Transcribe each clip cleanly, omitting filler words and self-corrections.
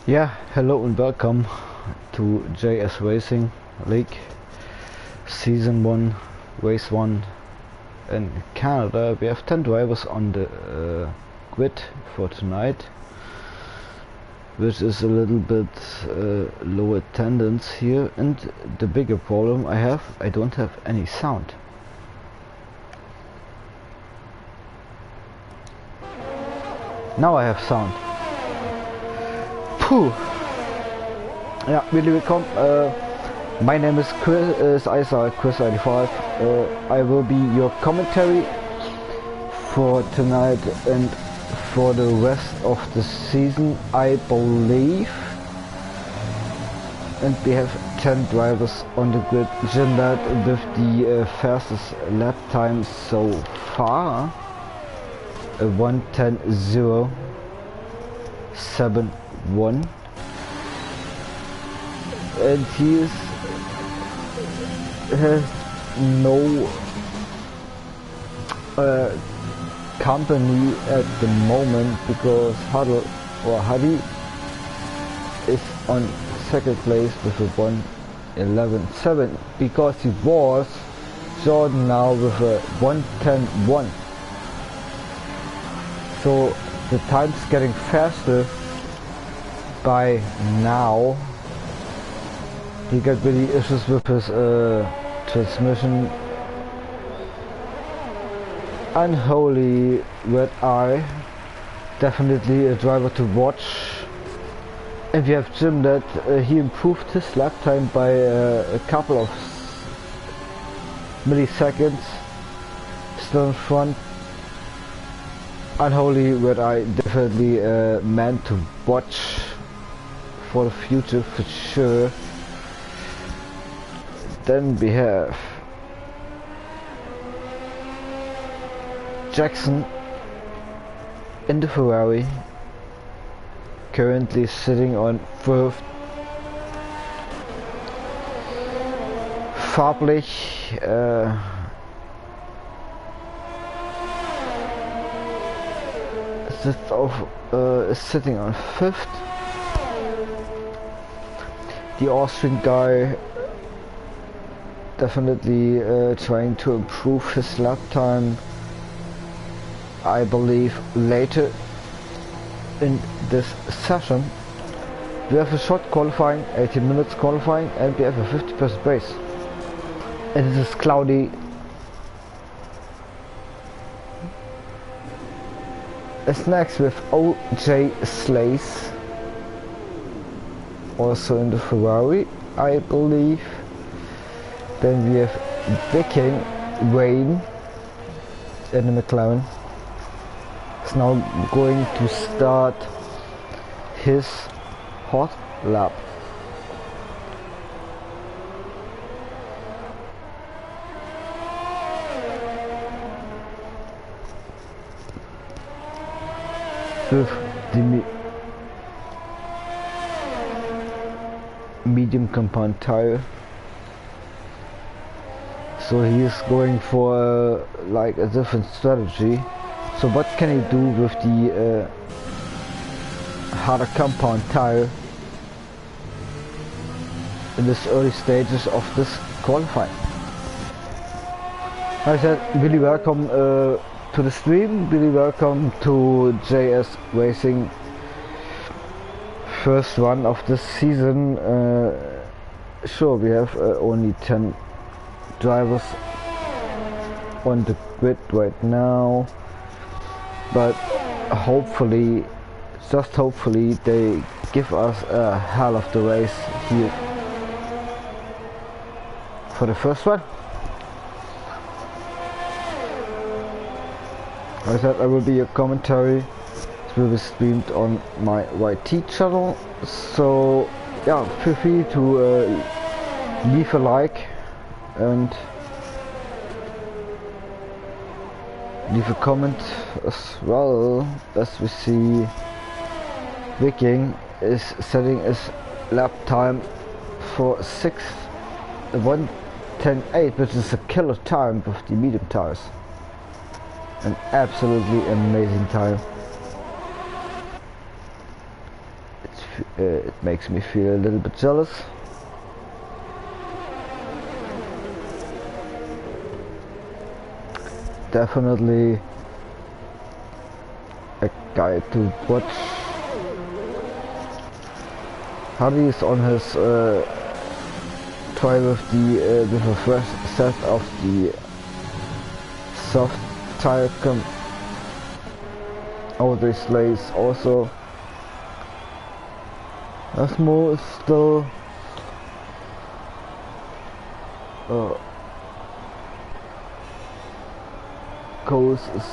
Yeah, hello and welcome to JS Racing League Season 1, Race 1 in Canada. We have 10 drivers on the grid for tonight, which is a little bit low attendance here, and the bigger problem I don't have any sound. Now I have sound. Phew. Yeah, really welcome. My name is Chris Isaac, Chris95. I will be your commentary for tonight and for the rest of the season, I believe. And we have 10 drivers on the grid. Jim Ladd with the fastest lap time so far, 1:10.071. And he has no company at the moment because Hadi is on second place with a 1:11.7 because he was Jordan now with a 1:10.1. So the time's getting faster by now. He got really issues with his transmission. Unholy Red Eye, definitely a driver to watch. And we have Jim that he improved his lap time by a couple of milliseconds, still in front. Unholy Red Eye, definitely a man to watch for the future for sure. Then we have Jackson in the Ferrari, currently sitting on first. Farblich is sitting on fifth. The Austrian guy definitely trying to improve his lap time, I believe, later in this session. We have a short qualifying, 18 minutes qualifying, and we have a 50% race. And it is cloudy. As next with OJ Slays, also in the Ferrari, I believe. Then we have Viking Wayne in the McLaren. Is now going to start his hot lap. With the medium compound tire. So he is going for like a different strategy. So what can he do with the harder compound tire in this early stages of this qualifying? Like I said, really welcome to the stream, really welcome to JS Racing first run of this season. Sure, we have only 10 drivers on the grid right now, but hopefully, just hopefully, they give us a hell of the race here for the first one. As I said, I will be a commentary. It will be streamed on my YT channel, so yeah, feel free to leave a like and leave a comment as well. As we see, Viking is setting his lap time for 1:10.8, which is a killer time with the medium tires. An absolutely amazing time. it makes me feel a little bit jealous. Definitely a guy to watch. Hardy is on his try with a fresh set of the soft tire the sleighs also. Asmo is still Coase is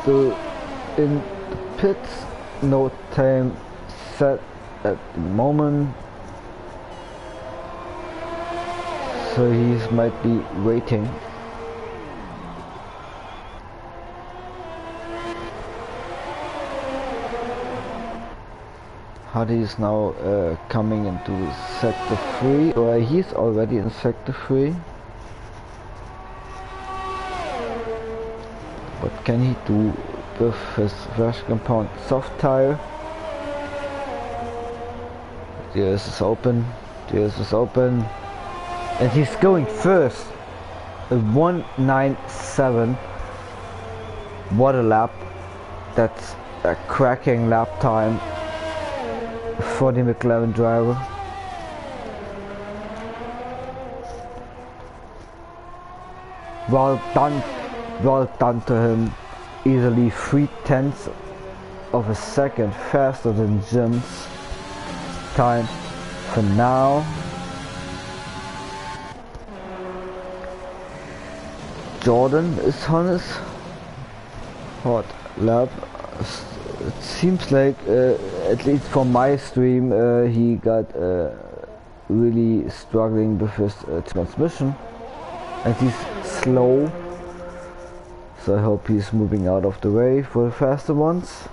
still in the pits, no time set at the moment, so he might be waiting. Hardy is now coming into sector 3, or he's already in sector 3. What can he do with his fresh compound soft tire? DS is open, DS is open, and he's going first. A 197. What a lap! That's a cracking lap time for the McLaren driver. Well done to him. Easily 0.3 of a second faster than Jim's time for now. Jordan is on his hot lap. It seems like, at least from my stream, he got really struggling with his transmission, and he's slow, so I hope he's moving out of the way for the faster ones.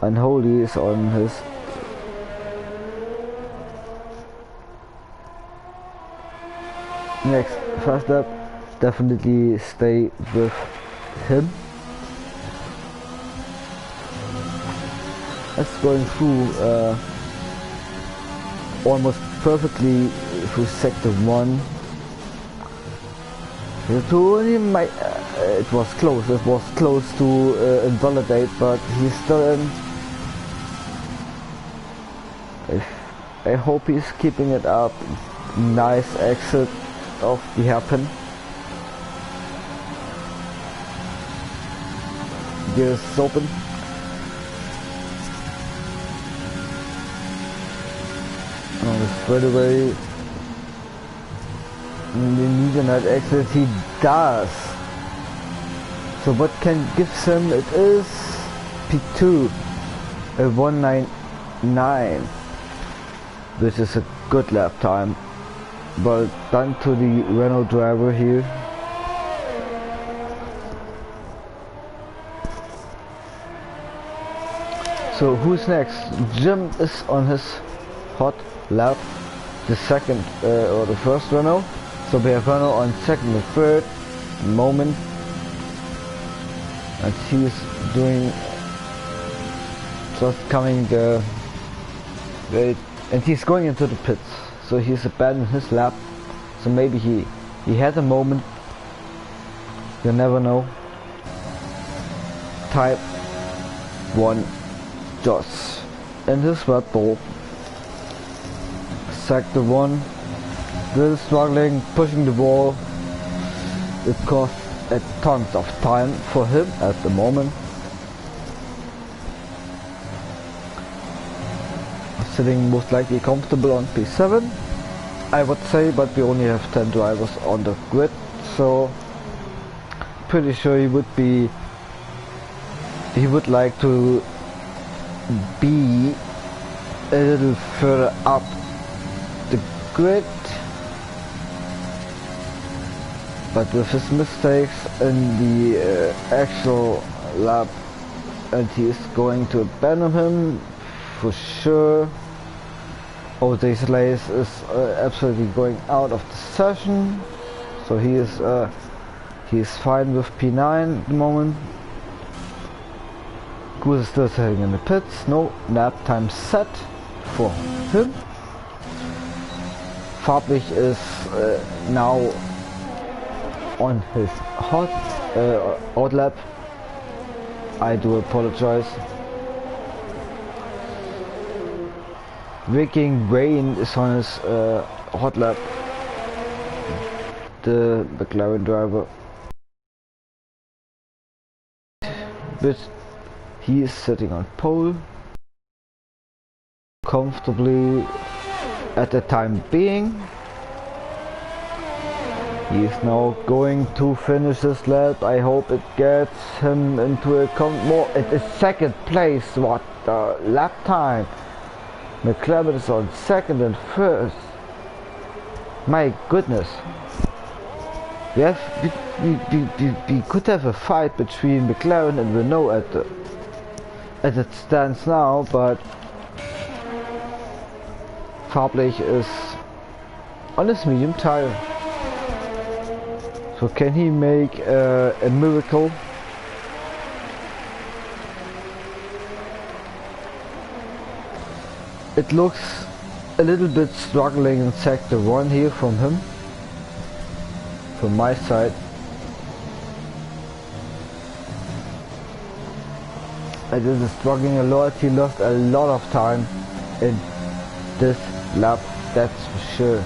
Unholy is on his next fast lap. Definitely stay with him. That's going through almost perfectly through sector 1. It was close. It was close to invalidate, but he's still in. I hope he's keeping it up. Nice exit of the hairpin. Gears is open. On the straightaway. The need that exit, he does. So what can give him? It is P2, a 199, which is a good lap time. Well done to the Renault driver here. So who's next? Jim is on his hot lap, the second or the first Renault. So we have Renault on second and third moment, and he's doing just coming wait, and he's going into the pits. So he's abandoned his lap. So maybe he had a moment. You never know. Type 1 Joss in his Red Bull. Sector 1. Still struggling, pushing the wall. It costs a tons of time for him at the moment. Sitting most likely comfortable on P7, I would say, but we only have 10 drivers on the grid, so pretty sure he would like to be a little further up the grid. But with his mistakes in the actual lap, and he is going to abandon him for sure. Jose Sleighs is absolutely going out of the session, so he is fine with P9 at the moment. Goose is still sitting in the pits. No lap time set for him. Farblich is now on his hot out lap. I do apologize. Viking Wayne is on his hot lap. The McLaren driver. But he is sitting on pole comfortably at the time being. He is now going to finish this lap. I hope it gets him into a more at a second place. What the lap time? McLaren is on second and first. My goodness. We could have a fight between McLaren and Renault as it stands now, but Farblich is on his medium tire. So can he make a miracle? It looks a little bit struggling in sector 1 here from him. From my side. It is struggling a lot. He lost a lot of time in this lap, that's for sure.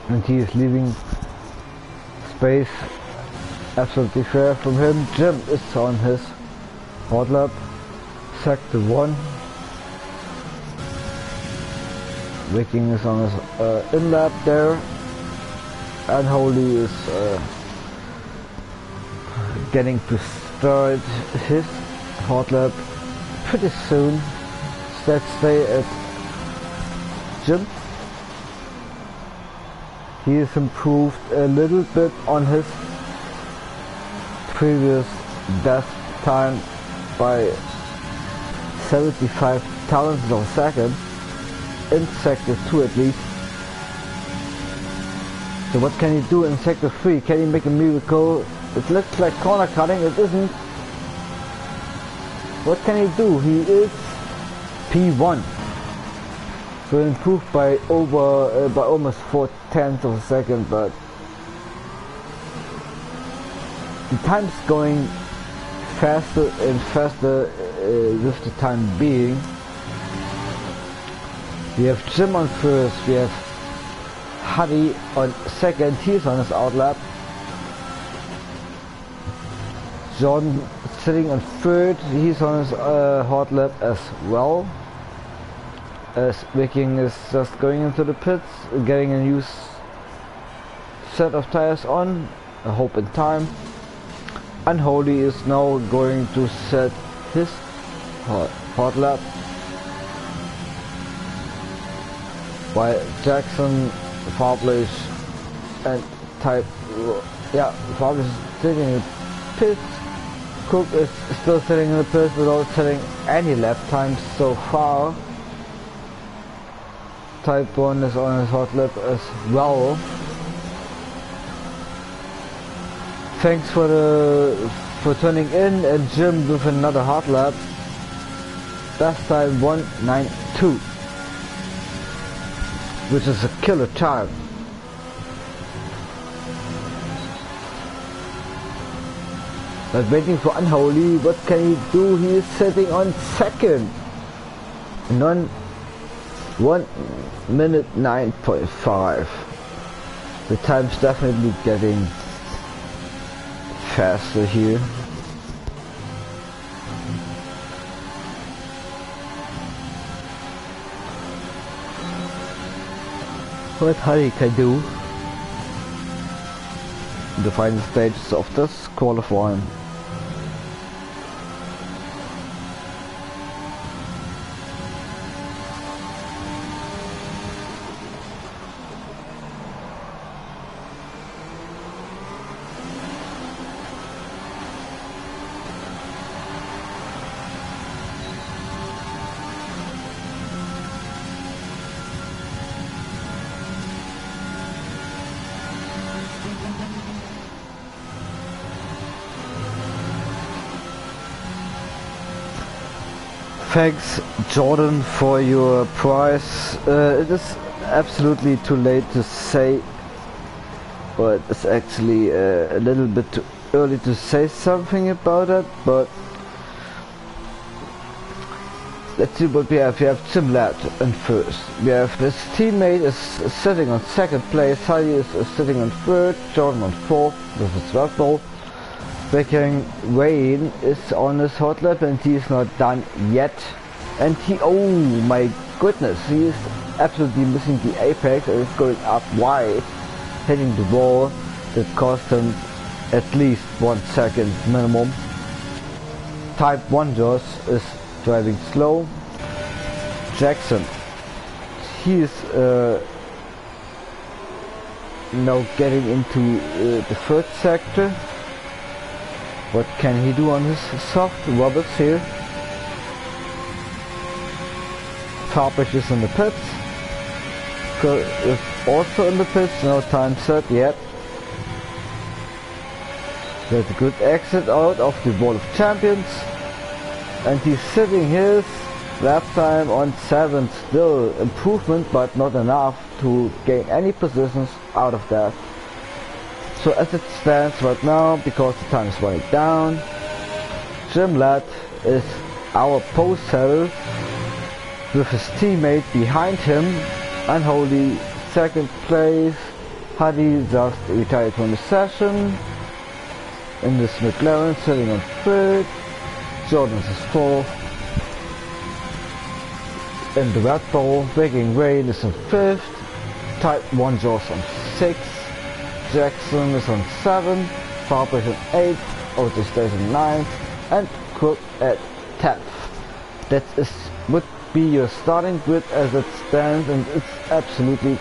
And he is leaving space absolutely fair from him. Jim is on his hot lap, sector 1. Viking is on his in lap there, and Holy is getting to start his hot lap pretty soon. Let's stay at Jim. He has improved a little bit on his previous best time by 75 thousandths of a second. In sector 2 at least. So what can he do in sector 3? Can he make a miracle? It looks like corner cutting, it isn't. What can he do? He is P1. So improved by by almost 4/10 of a second, but the time's going faster and faster with the time being. We have Jim on first, we have Huddy on second, he's on his out lap. John sitting on third, he's on his hot lap as well. As Viking is just going into the pits, getting a new set of tires on, I hope in time. Unholy is now going to set his hot lap. While Jackson, Farblich and Farblich is sitting in the pits. Cook is still sitting in the pits without setting any lap times so far. Type 1 is on his hot lap as well. Thanks for tuning in, and Jim with another hot lap. Best time 1:92. Which is a killer time. But waiting for Unholy, what can he do? He is sitting on second. And 1 minute 9.5. The time's definitely getting faster here. What Harry can do in the final stages of this qualifying. Thanks, Jordan, for your prize. It is absolutely too late to say, but it's actually a little bit too early to say something about it, but let's see what we have. We have Tim Ladd in first. We have his teammate is sitting on second place. Heidi is sitting on third. Jordan on fourth. This is Red Bull. Viking Wayne is on his hot lap and he is not done yet. And he, oh my goodness, he is absolutely missing the apex and is going up wide, hitting the wall. That cost him at least 1 second minimum. Type 1 Josh is driving slow. Jackson, he is now getting into the third sector. What can he do on his soft robots here? Farpich is in the pits. Kurt is also in the pits, no time set yet. There's a good exit out of the Wall of Champions. And he's sitting his lap time on 7th. Still improvement, but not enough to gain any positions out of that. So as it stands right now, because the time is running down, Jim Ladd is our post setter with his teammate behind him. Unholy second place. Hadi just retired from the session. In this McLaren sitting on third. Jordan is fourth. In the Red Bull, Viking Rain is on fifth. Type 1 Josh on sixth. Jackson is on 7th, Farpich on 8th, Otis stays on 9th, and Crook at 10th. That would be your starting grid as it stands, and it's absolutely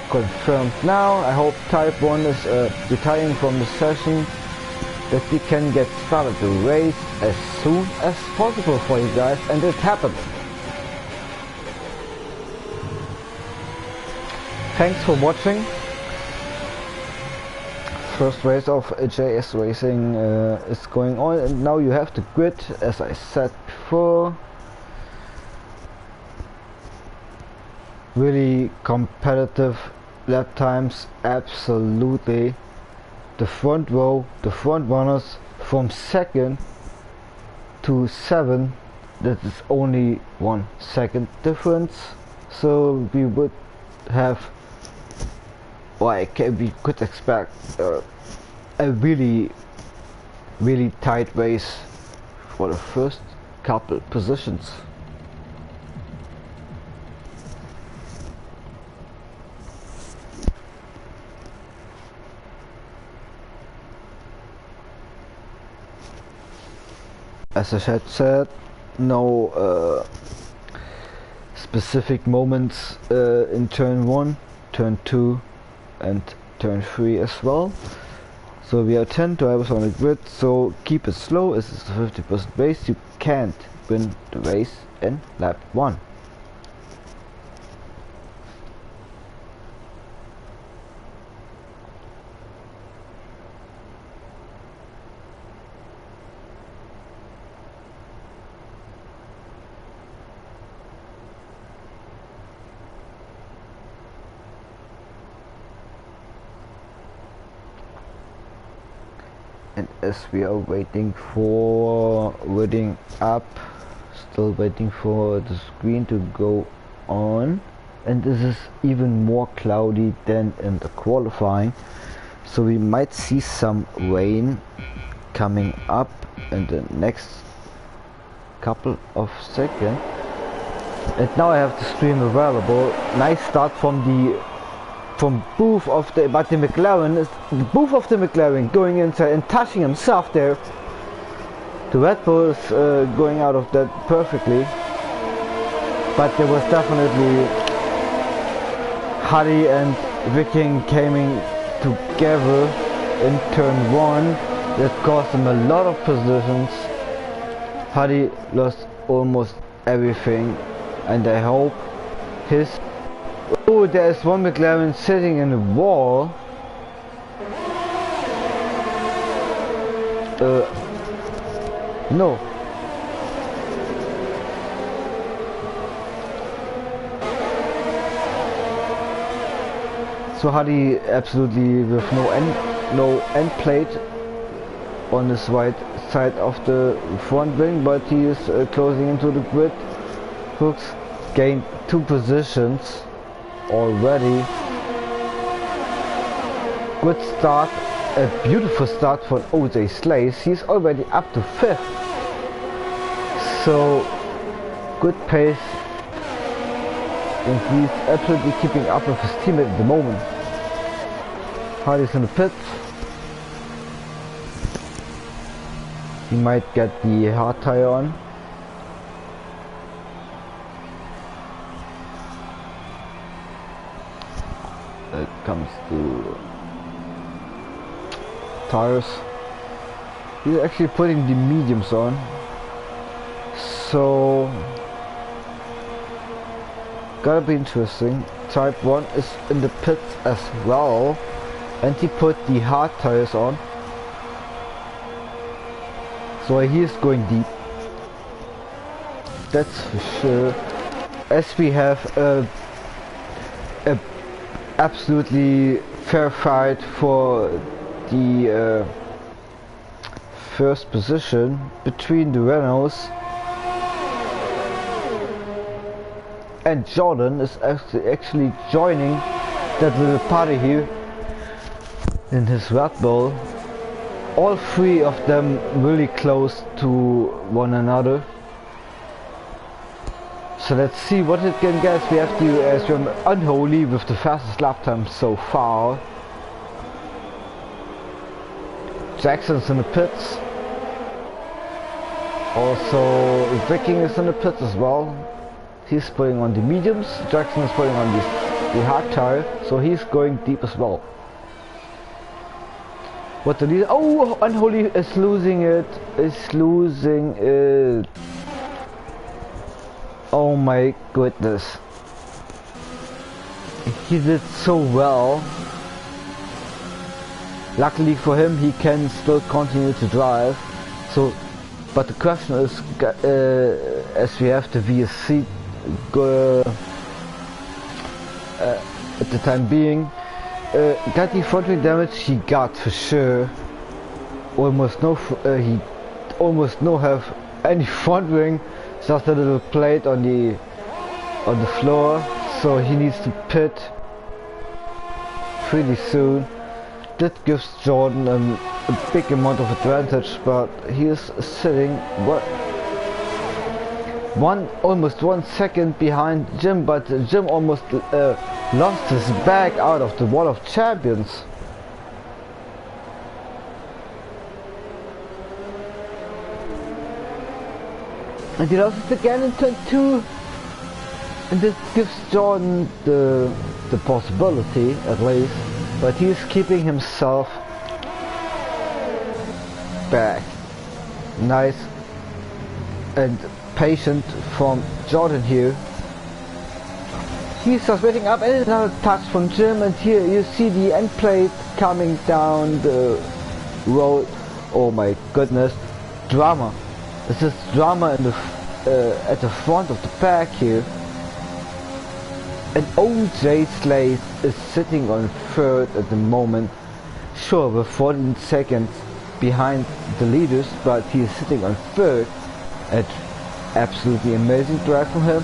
confirmed now. I hope Type 1 is retiring from the session, that we can get started the race as soon as possible for you guys, and it happened. Thanks for watching. First race of JS Racing is going on, and now you have the grid as I said before. Really competitive lap times, absolutely. The front row, the front runners from 2nd to 7, that is only 1 second difference. So we would have, we could expect a really tight race for the first couple positions. As I had said, no specific moments in turn 1, turn 2 and turn 3 as well. So we are 10 drivers on the grid, so keep it slow as it's a 50% race. You can't win the race in lap 1. And as we are waiting for still waiting for the screen to go on, and this is even more cloudy than in the qualifying, so we might see some rain coming up in the next couple of seconds. And now I have the stream available. Nice start from booth of the, but the McLaren is the booth of the McLaren going inside and touching himself there. The Red Bull is going out of that perfectly, but there was definitely Hadi and Viking coming together in turn 1 that cost him a lot of positions. Hadi lost almost everything, and I hope his... Oh, there is one McLaren sitting in the wall. No. So Hardy absolutely with no end plate on his right side of the front wing, but he is closing into the grid. Hooks gained 2 positions already. Good start, a beautiful start for OJ Slays. He's already up to 5th. So good pace, and he's absolutely keeping up with his teammate at the moment. Hardy's in the pits. He might get the hard tire on. It comes to tires. He's actually putting the mediums on. So gotta be interesting. Type 1 is in the pits as well, and he put the hard tires on. So he is going deep. That's for sure. As we have a absolutely fair fight for the first position between the Renaults, and Jordan is actually joining that little party here in his Red Bull. All 3 of them really close to one another. So let's see what it can get. We have the Unholy with the fastest lap time so far. Jackson's in the pits. Also Viking is in the pits as well. He's putting on the mediums. Jackson is putting on the hard tire, so he's going deep as well. What the leader? Oh, Unholy is losing it. Oh my goodness. He did so well. Luckily for him, he can still continue to drive. So, but the question is, as we have the VSC at the time being, got the front wing damage. He got for sure. Almost no. He almost no have any front wing. Just a little plate on the floor. So he needs to pit pretty soon. That gives Jordan a big amount of advantage, but he is sitting almost 1 second behind Jim, but Jim almost lost his back out of the Wall of Champions. And he lost it again in turn 2, and this gives Jordan the possibility at least, but he's keeping himself back. Nice and patient from Jordan here. He's just waiting up, and another touch from Jim, and here you see the end plate coming down the road. Oh my goodness, drama. This is drama in the at the front of the pack here. And OJ Slays is sitting on 3rd at the moment. Sure, we're 14 seconds behind the leaders, but he is sitting on 3rd. At absolutely amazing drive from him.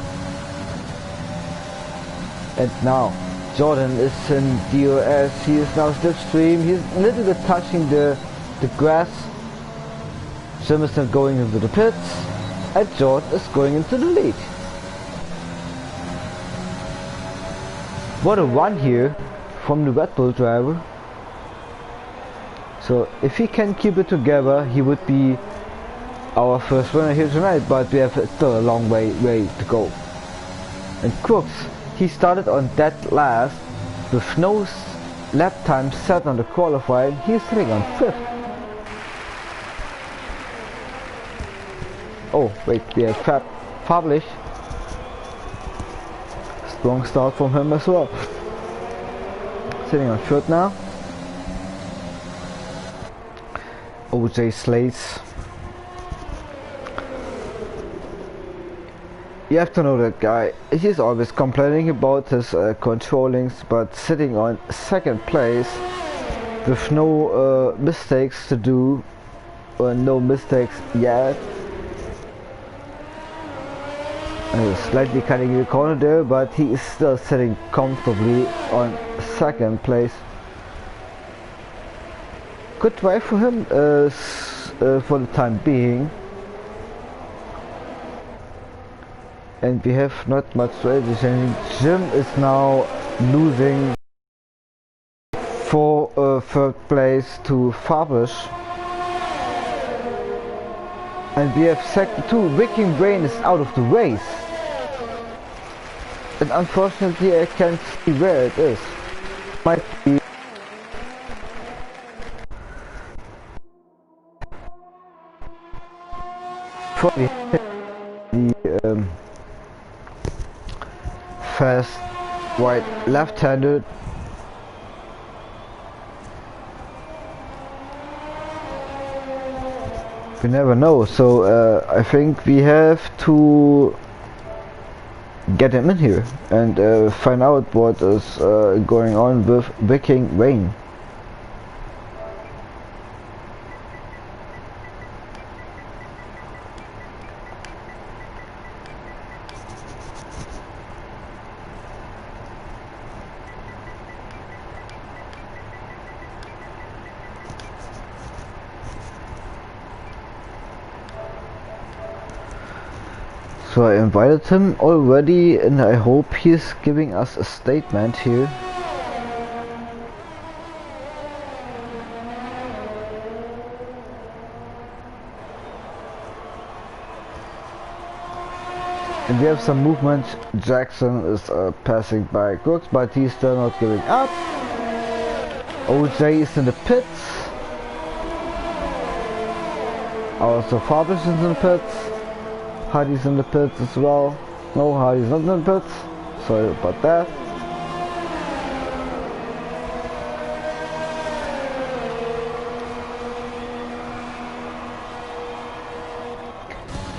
And now Jordan is in DRS. He is now slipstream. He's a little bit touching the grass. Jim is not going into the pits, and Jordan is going into the lead. What a run here from the Red Bull driver. So if he can keep it together, he would be our first winner here tonight, but we have still a long way to go. And Crooks, he started on dead last with no lap time set on the qualifying. He's sitting on 5th. Oh wait, we have Fablish. Strong start from him as well. Sitting on 3rd now. OJ Slays You have to know that guy. He's always complaining about his controllings, but sitting on second place with no mistakes to do, or no mistakes yet. Slightly cutting the corner there, but he is still sitting comfortably on second place. Good drive for him for the time being. And we have not much to add. Jim is now losing for third place to Fabish. And we have second 2. Viking Rain is out of the race. And unfortunately I can't see where it is. Might be probably the fast right left-handed. We never know, so I think we have to get him in here and find out what is going on with Viking Rain. So I invited him already and I hope he's giving us a statement here. And we have some movement. Jackson is passing by Crooks, but he's still not giving up. OJ is in the pits. Also Fabish is in the pits. Hardy's in the pits as well. No, Hardy's not in the pits. Sorry about that.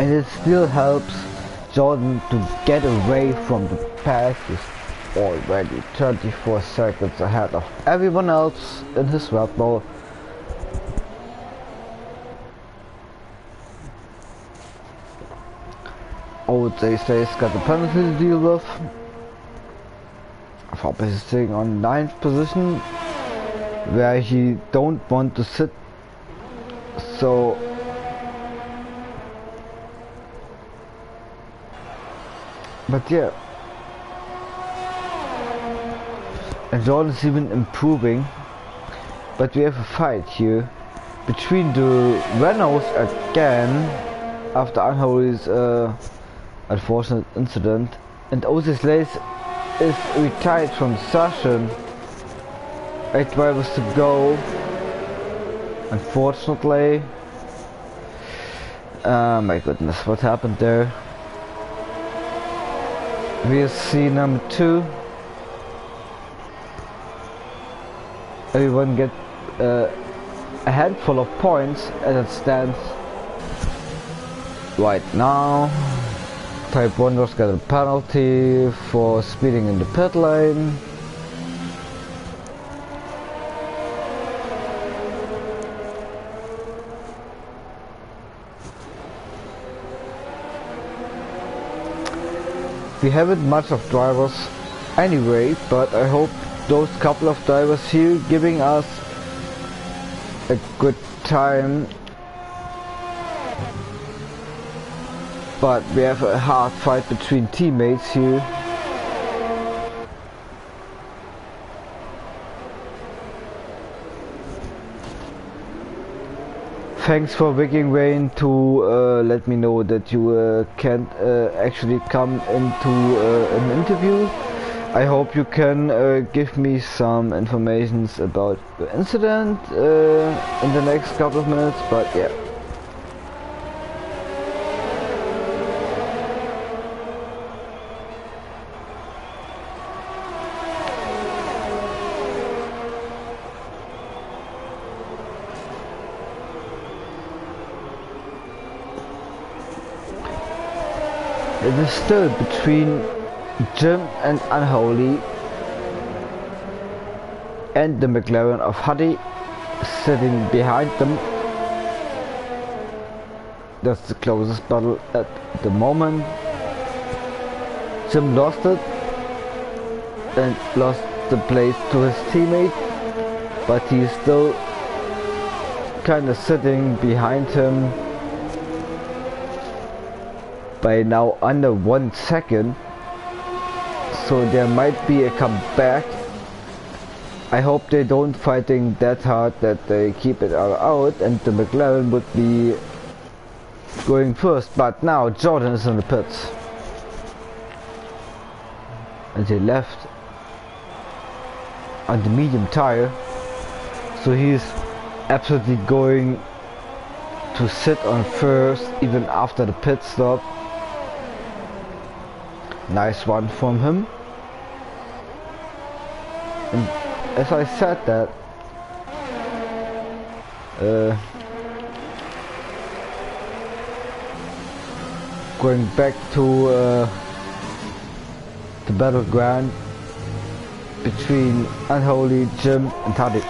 And it still helps Jordan to get away from the pack. He's already 34 seconds ahead of everyone else in his Red Bull. OJ says got the penalty to deal with. Fabish is sitting on 9th position where he don't want to sit, so but yeah, and Jordan is even improving, but we have a fight here between the Renaults again after Unholy's unfortunate incident, and OJ Slays is retired from the session. 8 drivers to go, unfortunately. My goodness, what happened there? VSC number 2. Everyone get a handful of points as it stands right now. Type 1 was got a penalty for speeding in the pit lane. We haven't much of drivers anyway, but I hope those couple of drivers here giving us a good time. But we have a hard fight between teammates here. Thanks for Viking Rain to let me know that you can't actually come into an interview. I hope you can give me some information about the incident in the next couple of minutes, but yeah. It is still between Jim and Unholy and the McLaren of Huddy sitting behind them. That's the closest battle at the moment. Jim lost it and lost the place to his teammate, but he's still kind of sitting behind him by now under 1 second, so there might be a comeback. I hope they don't fighting that hard that they keep it all out and the McLaren would be going first, but now Jordan is in the pits and he left on the medium tire, so he's absolutely going to sit on first even after the pit stop. Nice one from him. And as I said that, going back to the battleground between Unholy, Jim and Huddy.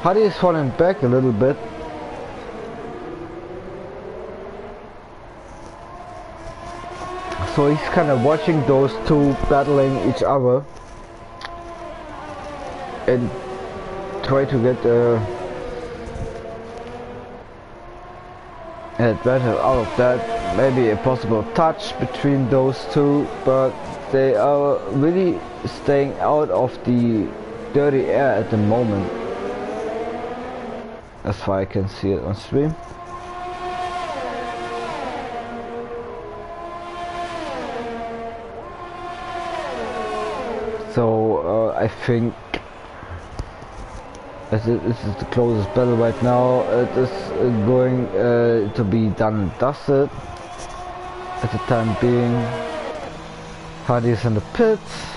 Huddy is falling back a little bit. So he's kind of watching those two battling each other and try to get an advantage out of that. Maybe a possible touch between those two, but they are really staying out of the dirty air at the moment, as far I can see it on stream. So I think as this is the closest battle right now, it is going to be done and dusted at the time being. Huddy's in the pits.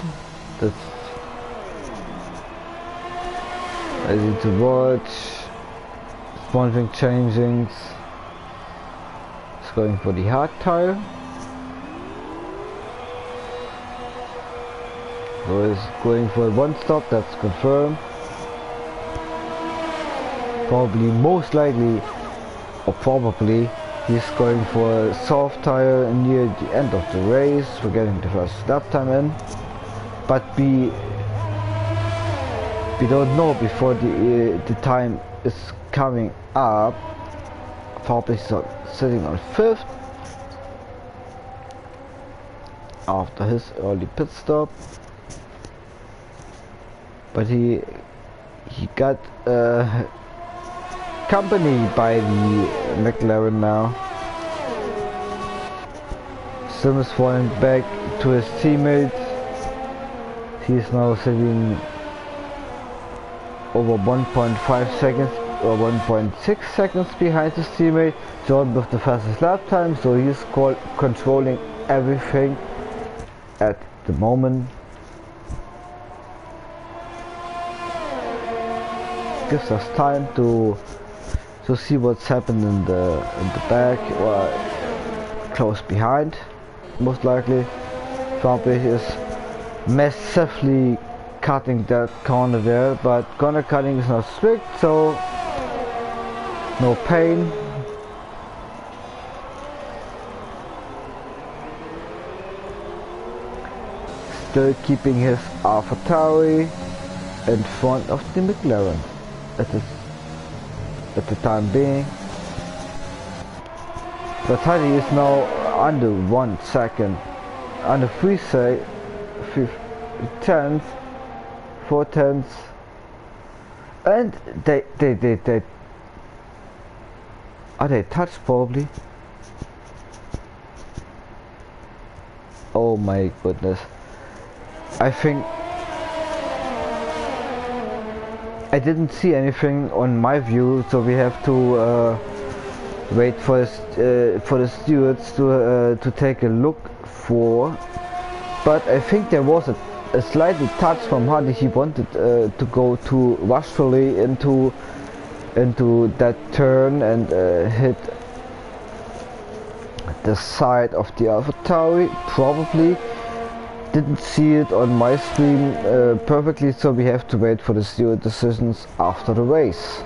That's easy to watch. Sponsing changings. It's going for the hard tire. So he's going for one stop, that's confirmed. Probably, most likely, or probably, he's going for a soft tire near the end of the race. We're getting the first lap time in, but we don't know before the time is coming up. Probably is sitting on 5th after his early pit stop. But he got company by the McLaren now. Sim is falling back to his teammates. He's now sitting over 1.5 seconds or 1.6 seconds behind his teammate. Jordan with the fastest lap time, so he's controlling everything at the moment. Gives us time to see what's happened in the back or close behind. Most likely Trumpy is massively cutting that corner there, but corner cutting is not strict, so no pain. Still keeping his AlphaTauri in front of the McLaren at the time being. But Huddy is now under 1 second, under 3 tenths, 4 tenths, and they are they touched probably. Oh my goodness, I think I didn't see anything on my view, so we have to wait for the stewards to take a look for. But I think there was a slightly touch from Huddy. He wanted to go too rushfully into that turn and hit the side of the AlphaTauri, probably. Didn't see it on my stream perfectly, so we have to wait for the zero decisions after the race.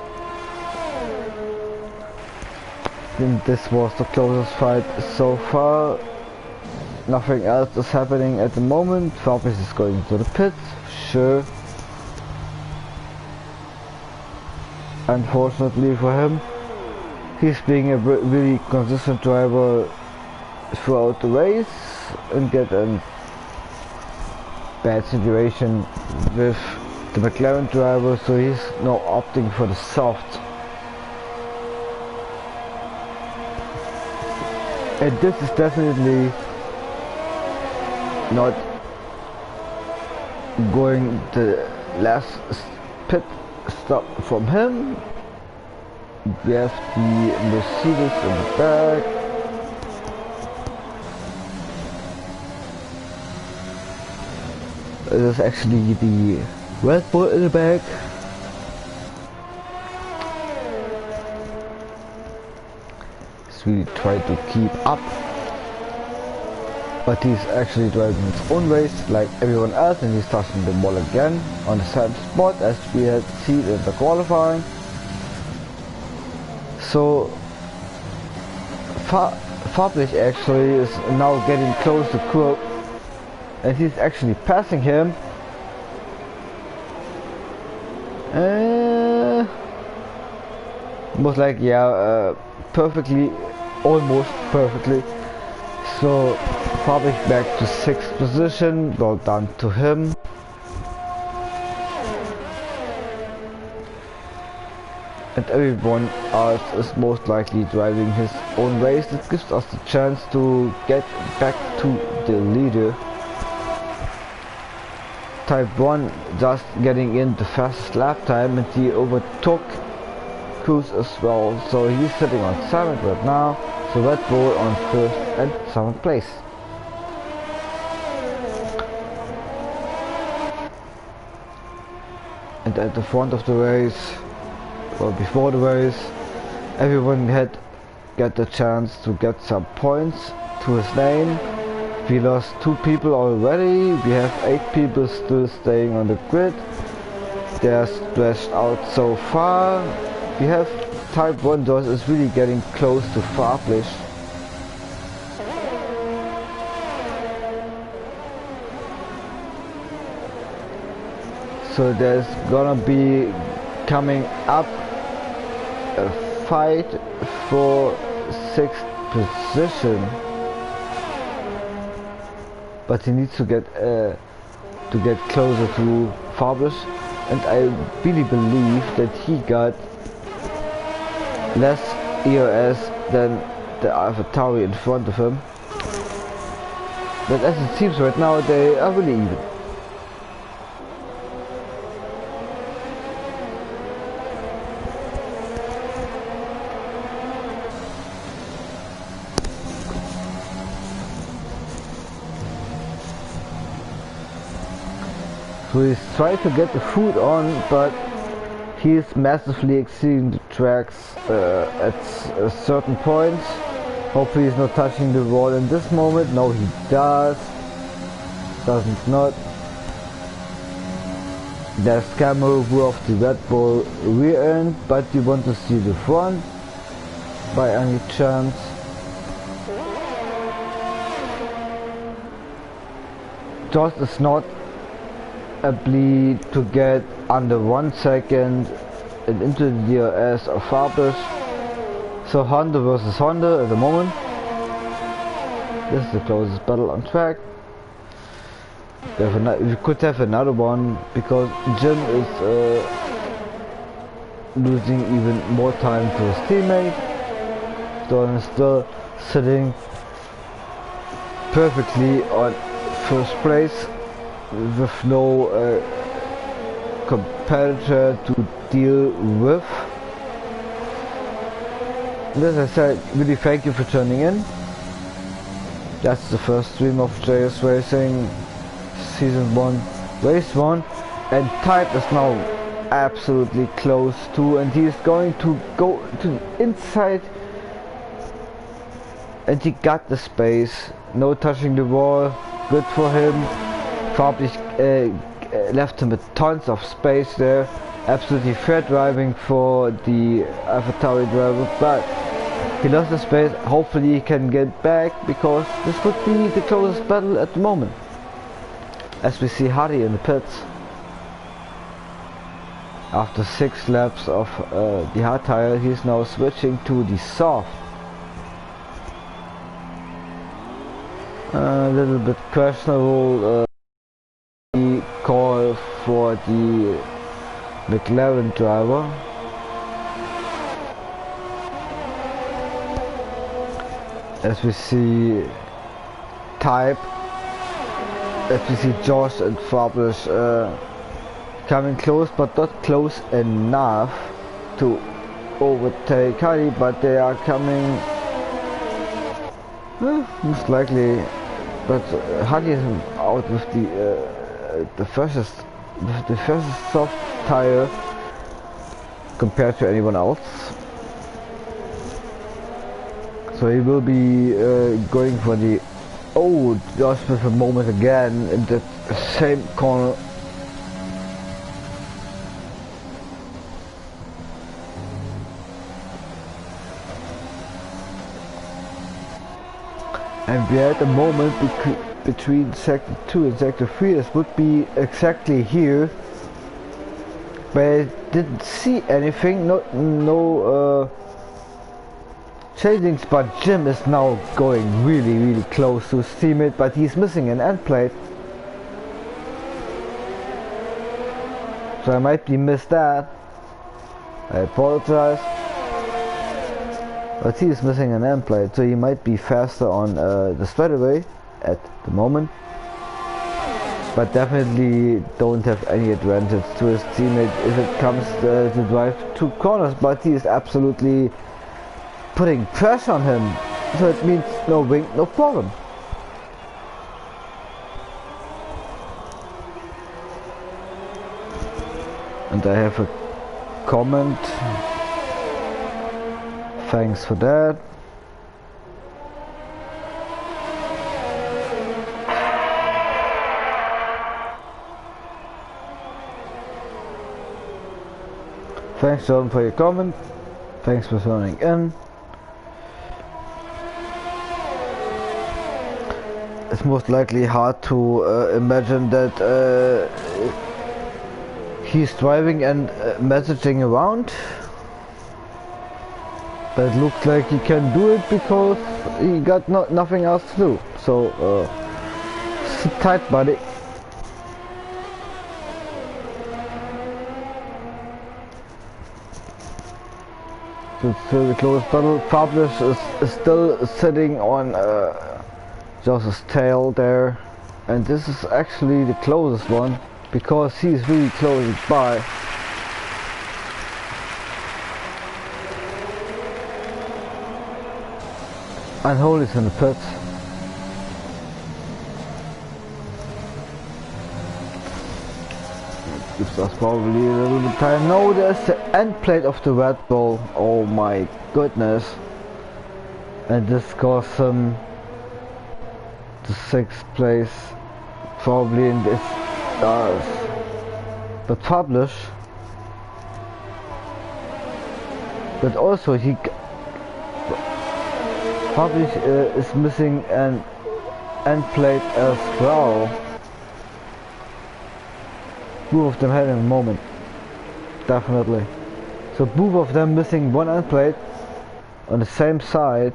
And this was the closest fight so far. Nothing else is happening at the moment. Fabris is going to the pit, sure. Unfortunately for him, he's being a really consistent driver throughout the race and get a bad situation with the McLaren driver, so he's now opting for the soft. And this is definitely not going the last pit stop from him. We have the Mercedes in the back. There's actually the Red Bull in the back. He's really trying to keep up, but he's actually driving his own race like everyone else, and he's touching the wall again on the same spot as we had seen in the qualifying. So Fabris actually is now getting close to Kurb, and he's actually passing him. Most like, yeah, perfectly, almost perfectly. So Fabris back to 6th position, well done to him. And everyone else is most likely driving his own race. That gives us the chance to get back to the leader. Type 1 just getting in the fastest lap time, and he overtook Cruz as well. So he's sitting on 7th right now. So Red Bull on 1st and 7th place. And at the front of the race, well, before the race, everyone had got the chance to get some points to his name. We lost 2 people already. We have 8 people still staying on the grid. They are stretched out so far. We have Type 1 Joyce is really getting close to Fabris. So there's gonna be coming up a fight for 6th position, but he needs to get closer to Fabris, and I really believe that he got less ERS than the AlphaTauri in front of him. But as it seems right now, they are really even. So he's trying to get the foot on, but he's massively exceeding the tracks at a certain point. Hopefully he's not touching the wall in this moment. No, he does. Doesn't not. There's camera view of the Red Bull rear end, but you want to see the front by any chance. Just is not able to get under 1 second and into the DRS of Fabris. So Honda versus Honda at the moment. This is the closest battle on track. We could have another one because Jim is losing even more time to his teammate. So I'm still sitting perfectly on 1st place with no competitor to deal with. And as I said, really thank you for tuning in. That's the first stream of JS Racing Season 1 Race 1, and Type is now absolutely close to, and he is going to go to inside and he got the space, no touching the wall, good for him. Fablich left him with tons of space there, absolutely fair driving for the AlphaTauri driver, but he lost the space. Hopefully he can get back, because this would be the closest battle at the moment. As we see Hardy in the pits. After 6 laps of the hard tire, he's now switching to the soft. A little bit questionable the call for the McLaren driver. As we see Josh and Fablich coming close, but not close enough to overtake Hardy, but they are coming most likely. But Hardy is out with the fastest soft tire compared to anyone else. So he will be going for the just with a moment again in the same corner. And we had a moment between sector 2 and sector 3. This would be exactly here, but I didn't see anything. No chasings, but Jim is now going really close to his teammate, but he's missing an end plate. So I might be missed that. I apologize. But he is missing an end plate, so he might be faster on the straightaway at the moment. But definitely don't have any advantage to his teammate if it comes to drive 2 corners. But he is absolutely putting pressure on him, so it means no wing, no problem. And I have a comment. Thanks for that. Thanks John for your comment. Thanks for tuning in. It's most likely hard to imagine that he's driving and messaging around. But it looks like he can do it because he got nothing else to do. So, sit tight, buddy. So it's still a close battle. Fablich is still sitting on Josh's tail there. And this is actually the closest one, because he's really close by. And Holy's in the pits. Gives us probably a little bit of time. No, there's the end plate of the Red Bull. Oh my goodness. And this costs him the 6th place. Probably in this does. But Fablich. But also Fablich is missing an end plate as well. Both of them having a moment. Definitely. So both of them missing one end plate on the same side.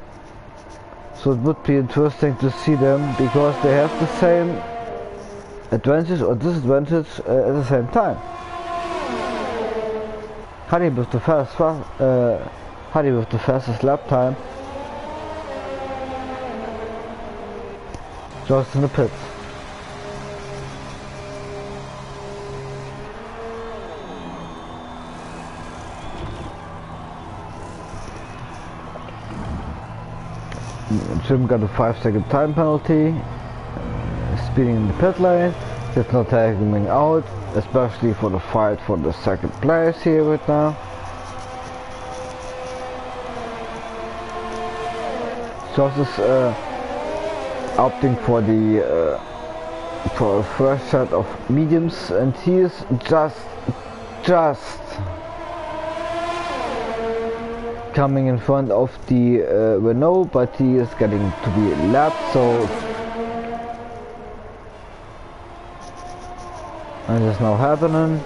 So it would be interesting to see them, because they have the same advantage or disadvantage at the same time. Hardy with the fastest lap time. Just in the pits. Jim got a 5-second time penalty. Speeding in the pit lane. It's not taking out, especially for the fight for the 2nd place here right now. Josh is opting for the for a first set of mediums, and he is just coming in front of the Renault, but he is getting to be lapped, so and it's now happening.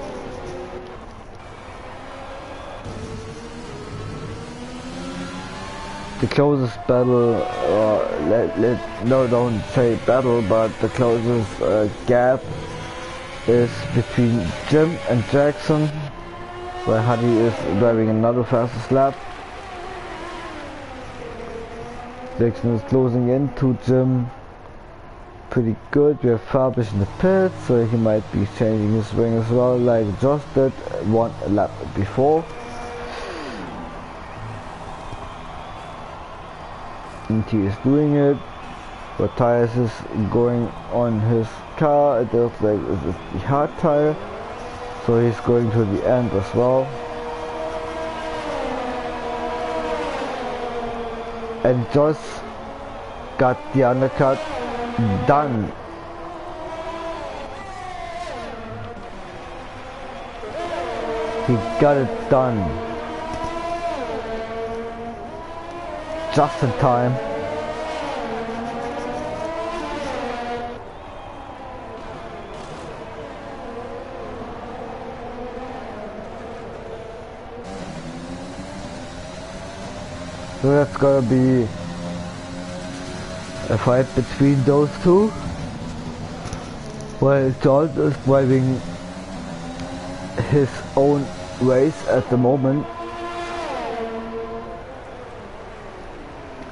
The closest battle, no, don't say battle, but the closest gap is between Jim and Jackson, where Huddy is driving another fastest lap. Jackson is closing in to Jim pretty good. We have Fabish in the pit, so he might be changing his wing as well, like Josh did one lap before. And he is doing it. Matthias is going on his car. It looks like it's the hard tire, so he's going to the end as well. And Josh got the undercut done. He got it done. Just in time. So that's gonna be a fight between those two. While John is driving his own race at the moment.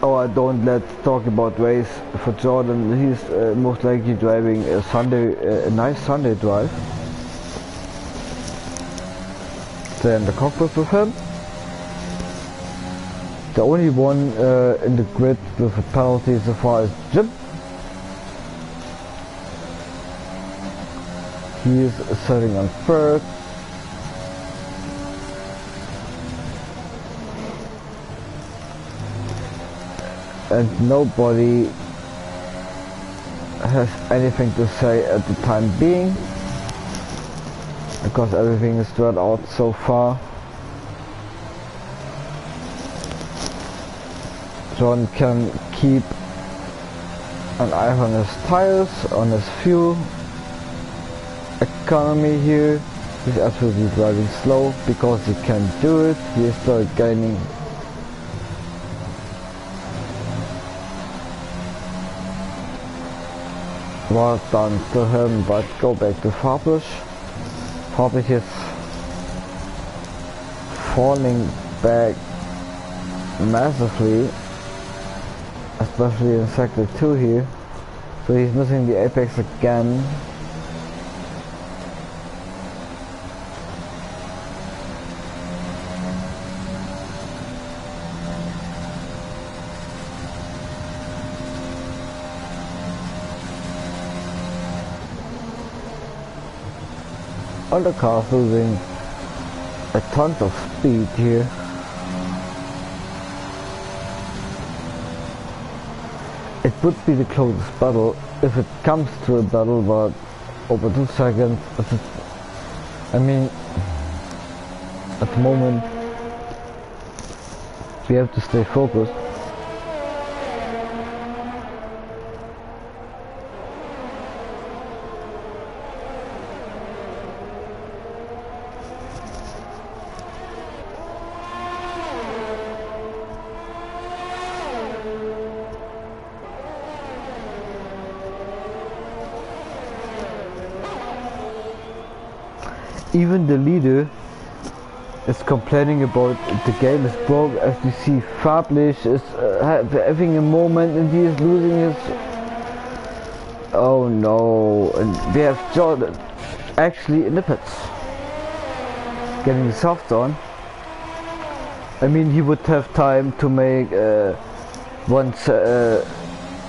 Oh, I don't let's talk about race for Jordan. He's most likely driving a a nice Sunday drive. Stay in the cockpit with him. The only one in the grid with a penalty so far is Jim. He is sitting on third. And nobody has anything to say at the time being, because everything is spread out so far. John can keep an eye on his tires, on his fuel economy here. He's absolutely driving slow because he can do it. He is still gaining. Well done to him, but go back to Fabish. Fabish is falling back massively, especially in sector 2 here. So he's missing the apex again. Other cars losing a ton of speed here. It would be the closest battle if it comes to a battle, but over 2 seconds. I mean, at the moment we have to stay focused. Even the leader is complaining about the game is broke. As you see, Fablish is having a moment and he is losing his... Oh no, and we have Jordan actually in the pits getting the soft on. I mean, he would have time to make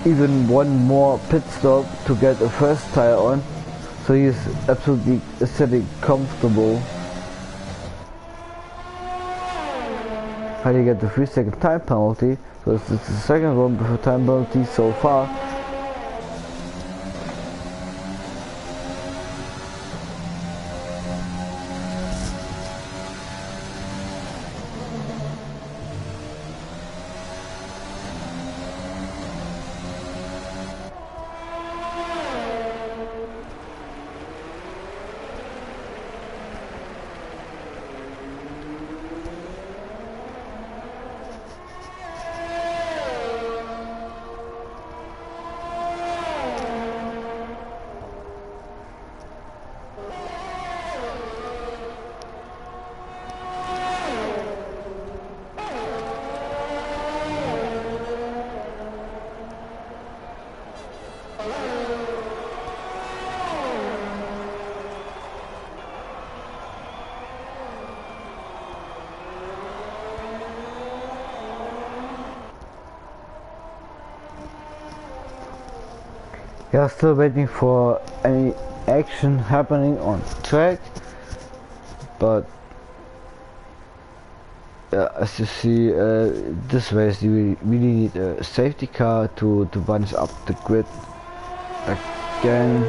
even one more pit stop to get a first tire on. So he is absolutely sitting comfortable. How do you get the 3-second time penalty? So this is the second one with a time penalty so far. We are still waiting for any action happening on track, but as you see, this race you really need a safety car to bunch up the grid again.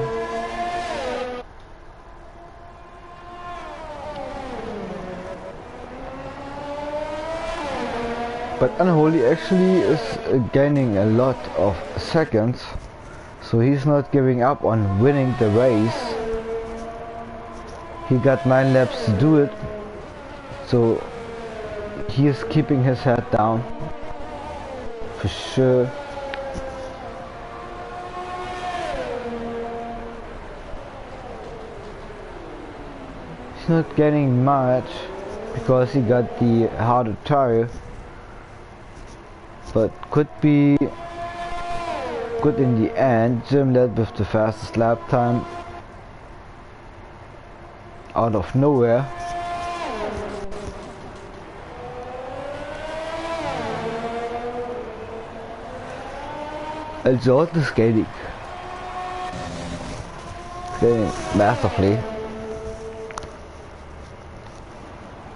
But Unholy actually is gaining a lot of seconds. So he's not giving up on winning the race. He got 9 laps to do it. So he is keeping his head down for sure. He's not getting much because he got the harder tire, but could be good in the end. Jim led with the fastest lap time out of nowhere. And Jordan is gaining massively.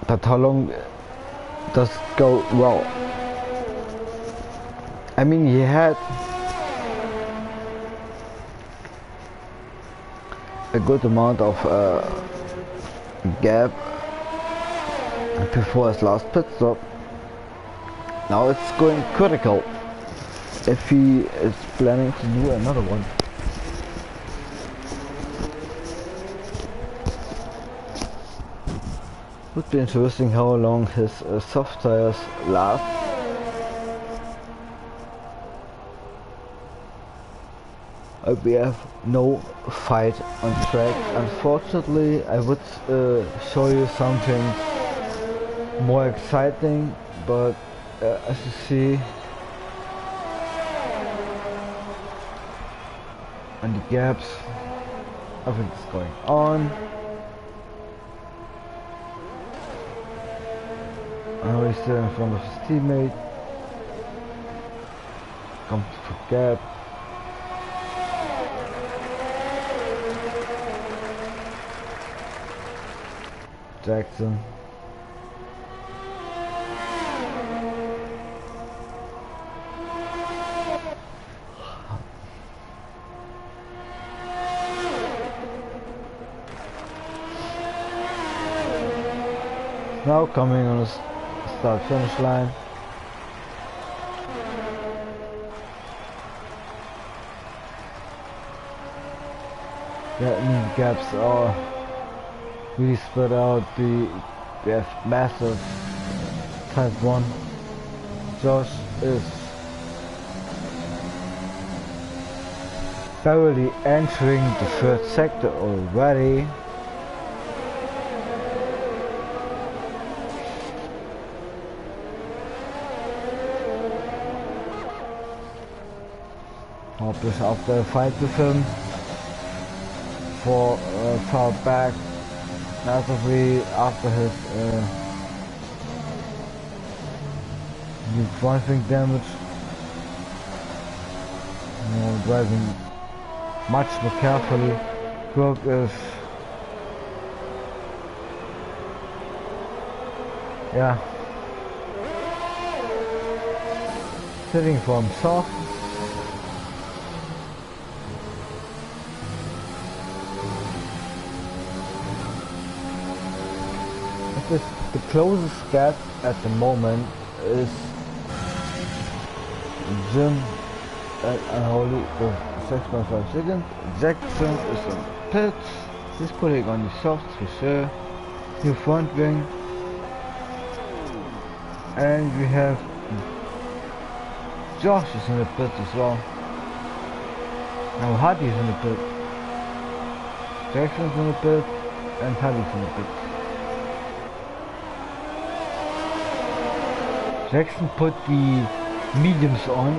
But how long does it go? Well, I mean, he had a good amount of gap before his last pit stop. Now it's going critical if he is planning to do another one. Would be interesting how long his soft tires last. We have no fight on track. Unfortunately, I would show you something more exciting, but as you see on the gaps, everything's going on. Now he's still in front of his teammate. Comes for gap. Jackson. Now coming on the start finish line. Yeah, gaps are really spread out. We have massive type 1. Josh is barely entering the third sector already. Hope is after a fight with him for far back. Massively after his new driving damage. Driving much more carefully. Brooke is, yeah, sitting for himself. The closest gap at the moment is Jim and Unholy with 6.5 seconds. Jackson is in pits. He's putting on the softs for sure. New front wing. And we have Josh is in the pit as well. Now Hardy's in the pit. Jackson's in the pit. And Hardy's in the pit. Jackson put the mediums on,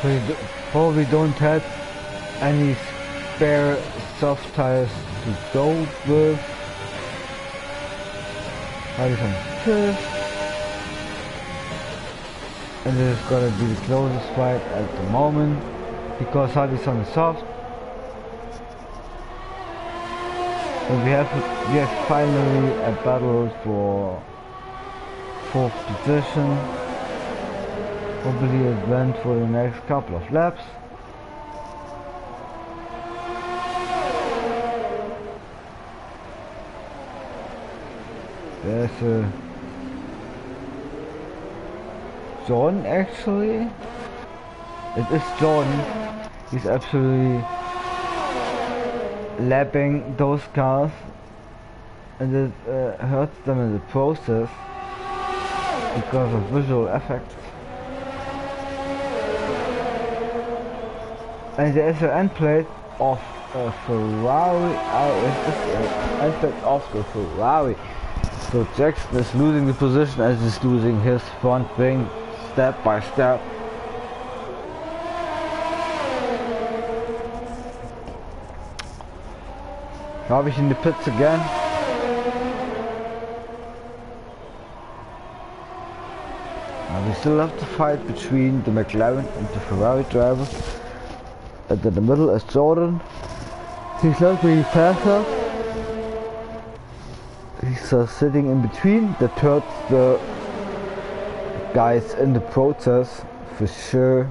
so you probably don't have any spare soft tires to go with. Hardy's on first, and this is gonna be the closest fight at the moment because Hardy's on the soft. So we have finally a battle for 4th position. Hopefully it went for the next couple of laps. There's a Jordan actually. It is Jordan. He's absolutely lapping those cars, and it hurts them in the process because of visual effects. And there is an end plate of a Ferrari. End plate of the Ferrari. So Jackson is losing the position as he's losing his front wing step by step. Garbage in the pits again. Now we still have to fight between the McLaren and the Ferrari driver. And in the middle is Jordan. He's not really faster. He's sitting in between. That hurts the guys in the process for sure.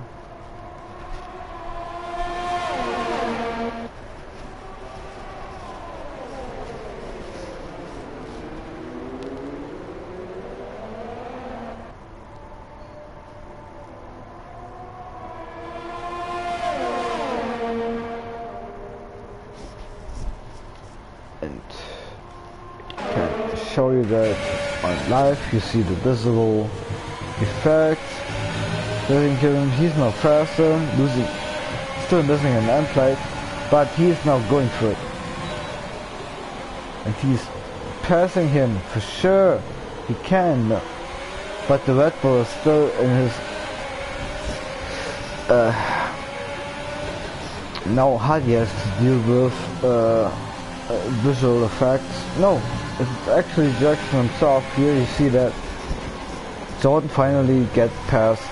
And can show you that on live. You see the visible effect. He's now faster, still missing an end plate, but he's now going for it, and he's passing him for sure. He can, but the Red Bull is still in his. Now Hardy has to deal with visual effects. No, it's actually Jackson himself. Here you see that Jordan finally gets past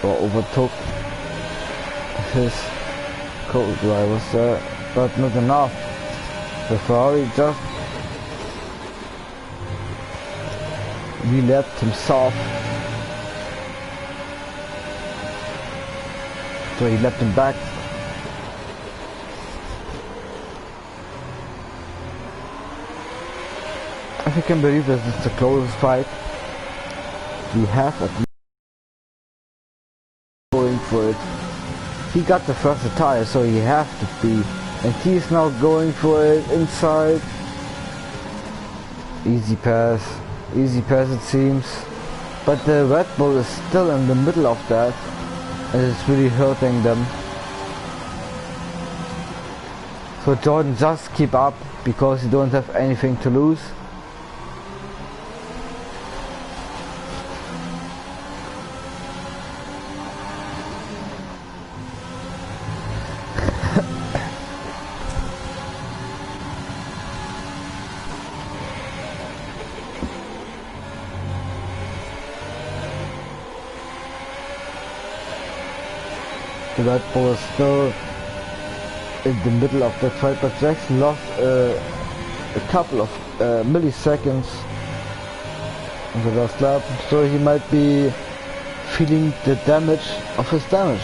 or overtook his co-drivers there, but not enough. The Ferrari just re-lapped himself, so he lapped him back. If you can believe that it's the closest fight we have at least going for it. He got the first tire, so he has to be, and he's now going for it inside. Easy pass it seems, but the Red Bull is still in the middle of that, and it's really hurting them. So Jordan, just keep up because you don't have anything to lose. The Red Bull is still in the middle of that fight, but Jackson lost a couple of milliseconds on the last lap, so he might be feeling the damage of his damage.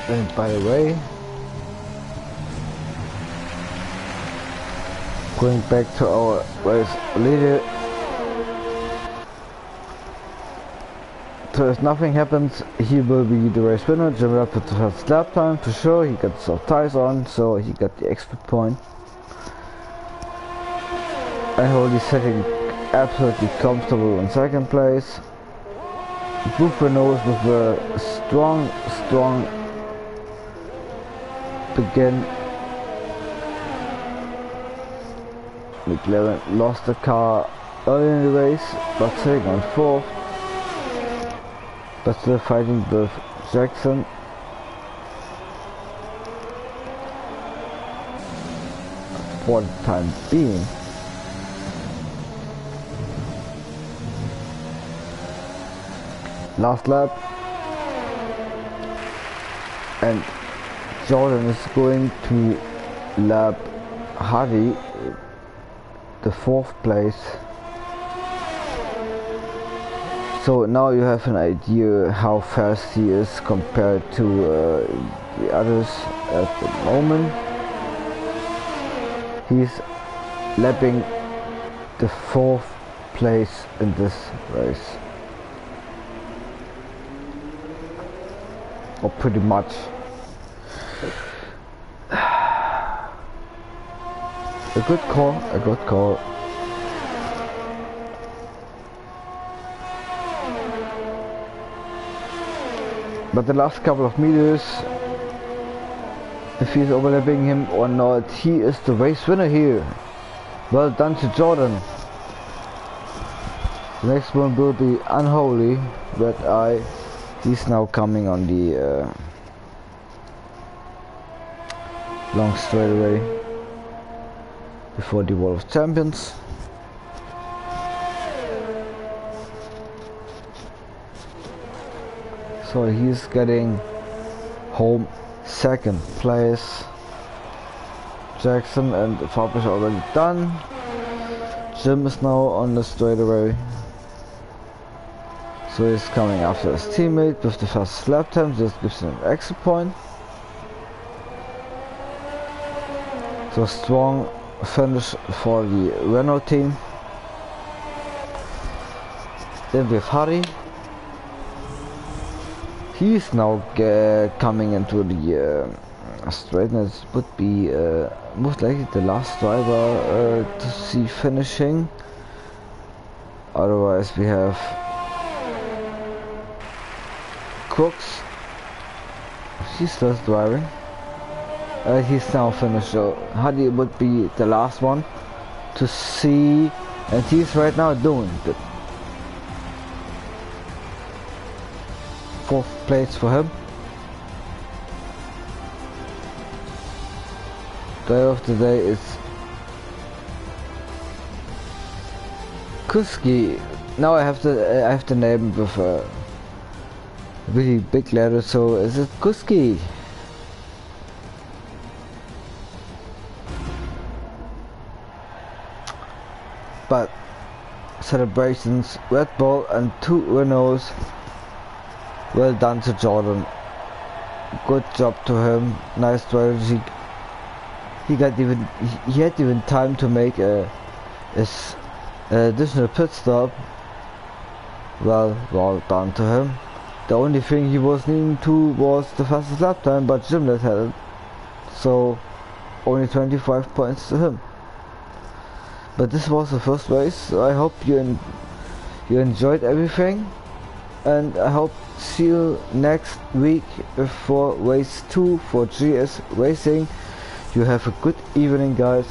And by the way, going back to our race leader, so if nothing happens, he will be the race winner. Jim up with the first lap time for sure. He got soft tires on, so he got the extra point. And Holy setting absolutely comfortable in second place. Both Renaults with a strong begin. McLaren lost the car early in the race, but sitting on fourth, but still fighting with Jackson. For the time being. Last lap, and Jordan is going to lap Hardy, the fourth place. So now you have an idea how fast he is compared to the others at the moment. He's lapping the fourth place in this race. Or pretty much. A good call. But the last couple of meters, if he's overlapping him or not, he is the race winner here. Well done to Jordan. The next one will be Unholy, Red Eye. He's now coming on the long straightaway before the Wall of Champions. So he's getting home second place. Jackson and Fabius are already done. Jim is now on the straightaway. So he's coming after his teammate with the fastest lap time. This gives him an extra point. So strong finish for the Renault team. Then we have Harry. He's now coming into the straightness. Would be most likely the last driver to see finishing. Otherwise we have Crooks. He's still driving. He's now finished, so Hadi would be the last one to see, and he's right now doing good. Fourth place for him. Driver of the day is Kuski. Now I have to name with a really big letter, so is it Kuski? But celebrations, Red Bull and 2 Renaults. Well done to Jordan. Good job to him. Nice strategy. He had even time to make a is an additional pit stop. Well done to him. The only thing he was needing to was the fastest lap time, but Gimlet had it, so only 25 points to him. But this was the first race, so I hope you enjoyed everything, and I hope to see you next week for race 2 for GS Racing. You have a good evening, guys.